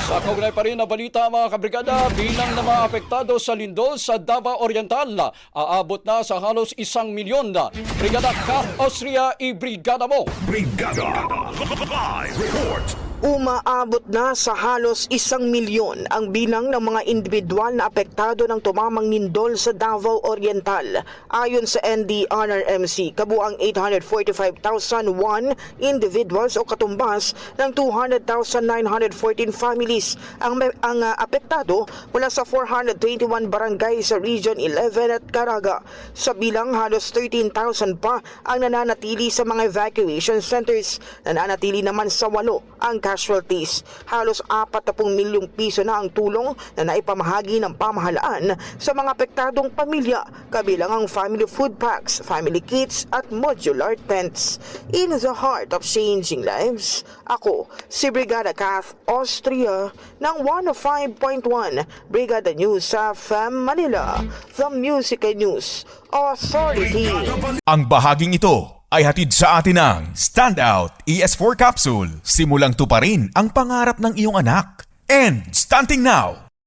Sa kaugnay pa rin na balita mga kabrigada, bilang na mga apektado sa lindol sa Davao Oriental, aabot na sa halos 1 milyon. Brigada Kath Austria, i-brigada mo! Brigada Live Report. Umaabot na sa halos 1 milyon ang bilang ng mga individual na apektado ng tumamang lindol sa Davao Oriental. Ayon sa NDRRMC, kabuang 845,001 individuals o katumbas ng 200,914 families ang apektado mula sa 421 barangay sa Region 11 at Caraga. Sa bilang, halos 13,000 pa ang nananatili sa mga evacuation centers. Nananatili naman sa 8 ang casualties. Halos 40 milyong piso na ang tulong na naipamahagi ng pamahalaan sa mga apektadong pamilya, kabilang ang family food packs, family kits at modular tents. In the heart of changing lives, ako si Brigada Kath Austria ng 105.1 Brigada News sa FM Manila, the Music and News Authority. Ang bahaging ito ay hatid sa atin ng Standout ES4 Capsule. Simulang tuparin ang pangarap ng iyong anak. And stunting now!